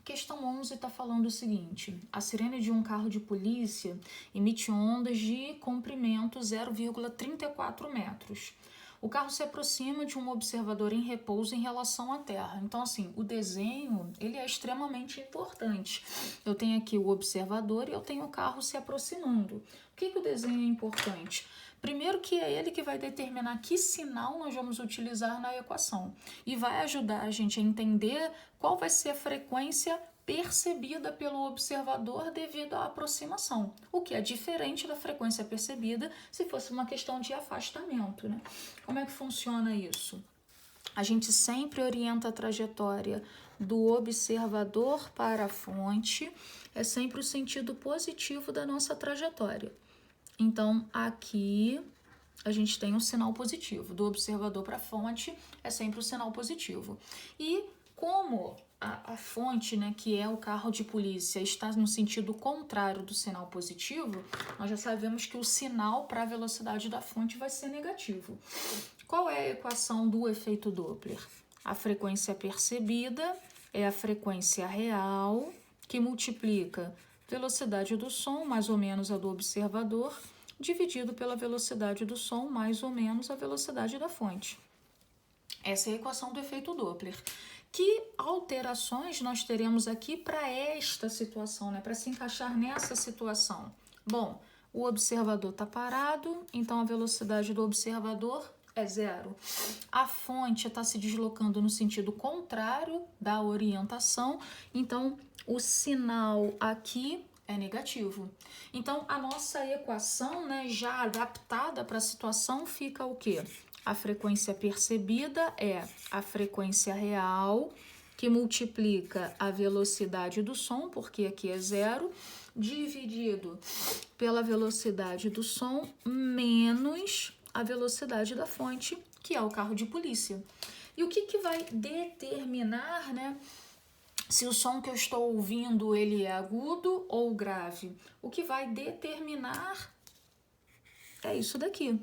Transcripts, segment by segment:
Questão 11 está falando o seguinte: a sirene de um carro de polícia emite ondas de comprimento 0,34 metros. O carro se aproxima de um observador em repouso em relação à Terra. Então, assim, o desenho, ele é extremamente importante. Eu tenho aqui o observador e eu tenho o carro se aproximando. Por que o desenho é importante? Primeiro que é ele que vai determinar que sinal nós vamos utilizar na equação e vai ajudar a gente a entender qual vai ser a frequência percebida pelo observador devido à aproximação, o que é diferente da frequência percebida se fosse uma questão de afastamento, né? Como é que funciona isso? A gente sempre orienta a trajetória do observador para a fonte, é sempre o sentido positivo da nossa trajetória. Então, aqui a gente tem um sinal positivo. Do observador para a fonte é sempre o sinal positivo. E como a fonte, né, que é o carro de polícia, está no sentido contrário do sinal positivo, nós já sabemos que o sinal para a velocidade da fonte vai ser negativo. Qual é a equação do efeito Doppler? A frequência percebida é a frequência real que multiplica velocidade do som, mais ou menos a do observador, dividido pela velocidade do som, mais ou menos a velocidade da fonte. Essa é a equação do efeito Doppler. Que alterações nós teremos aqui para esta situação, né? Para se encaixar nessa situação? Bom, o observador está parado, então a velocidade do observador é zero. A fonte está se deslocando no sentido contrário da orientação, então o sinal aqui é negativo. Então, a nossa equação, né, já adaptada para a situação, fica o quê? A frequência percebida é a frequência real, que multiplica a velocidade do som, porque aqui é zero, dividido pela velocidade do som, menos a velocidade da fonte, que é o carro de polícia. E o que vai determinar, né, se o som que eu estou ouvindo ele é agudo ou grave? O que vai determinar é isso daqui.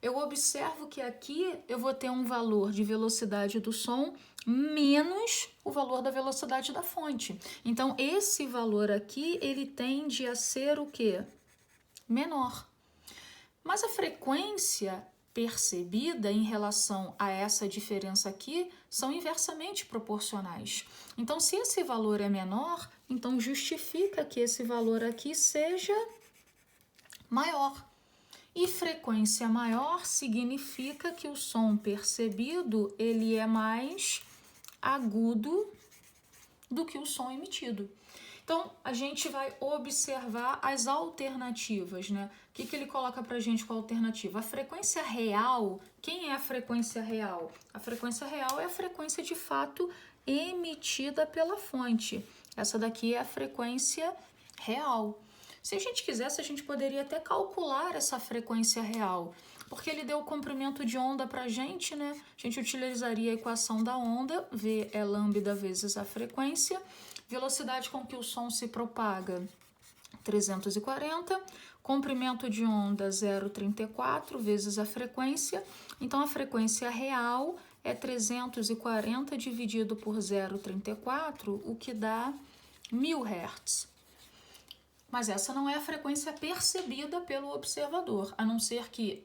Eu observo que aqui eu vou ter um valor de velocidade do som menos o valor da velocidade da fonte. Então, esse valor aqui, ele tende a ser o quê? Menor. Mas a frequência percebida em relação a essa diferença aqui são inversamente proporcionais. Então, se esse valor é menor, então justifica que esse valor aqui seja maior. E frequência maior significa que o som percebido ele é mais agudo do que o som emitido. Então, a gente vai observar as alternativas, né? O que ele coloca pra gente com a alternativa? A frequência real, quem é a frequência real? A frequência real é a frequência de fato emitida pela fonte. Essa daqui é a frequência real. Se a gente quisesse, a gente poderia até calcular essa frequência real, porque ele deu o comprimento de onda pra gente, né? A gente utilizaria a equação da onda, V é lambda vezes a frequência, velocidade com que o som se propaga, 340, comprimento de onda 0,34 vezes a frequência, então a frequência real é 340 dividido por 0,34, o que dá 1000 Hz. Mas essa não é a frequência percebida pelo observador, a não ser que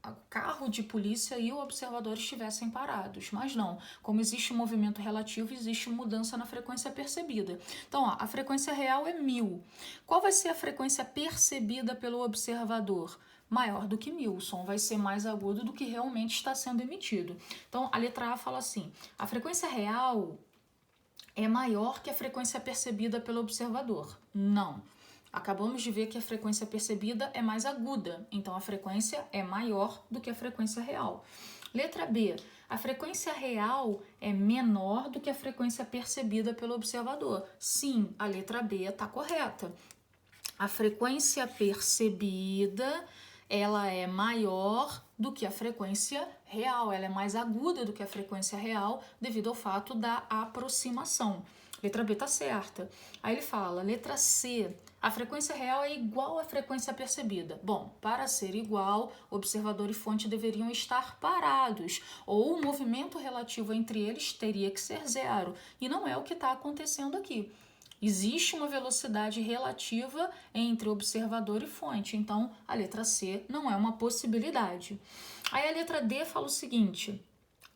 o carro de polícia e o observador estivessem parados. Mas não, como existe um movimento relativo, existe mudança na frequência percebida. Então, ó, a frequência real é 1000. Qual vai ser a frequência percebida pelo observador? Maior do que 1000. O som vai ser mais agudo do que realmente está sendo emitido. Então, a letra A fala assim, a frequência real é maior que a frequência percebida pelo observador. Não. Acabamos de ver que a frequência percebida é mais aguda, então a frequência é maior do que a frequência real. Letra B. A frequência real é menor do que a frequência percebida pelo observador. Sim, a letra B está correta. A frequência percebida, ela é maior do que a frequência real, ela é mais aguda do que a frequência real devido ao fato da aproximação. Letra B tá certa. Aí ele fala, letra C, a frequência real é igual à frequência percebida. Bom, para ser igual, observador e fonte deveriam estar parados, ou o movimento relativo entre eles teria que ser zero, e não é o que está acontecendo aqui. Existe uma velocidade relativa entre observador e fonte, então a letra C não é uma possibilidade. Aí a letra D fala o seguinte,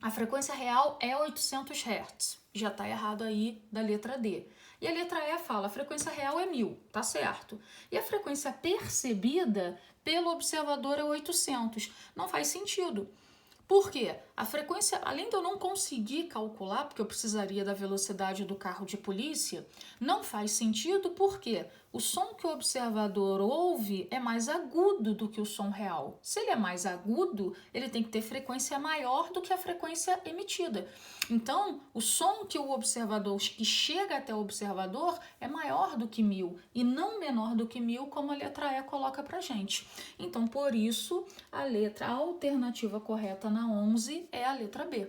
a frequência real é 800 Hz, já está errado aí da letra D. E a letra E fala, a frequência real é 1000, tá certo. E a frequência percebida pelo observador é 800, não faz sentido. Por quê? A frequência, além de eu não conseguir calcular, porque eu precisaria da velocidade do carro de polícia, não faz sentido porque o som que o observador ouve é mais agudo do que o som real. Se ele é mais agudo, ele tem que ter frequência maior do que a frequência emitida. Então, o som que o observador, que chega até o observador, é maior do que 1000 e não menor do que 1000, como a letra E coloca pra gente. Então, por isso, a alternativa correta na 11 é a letra B.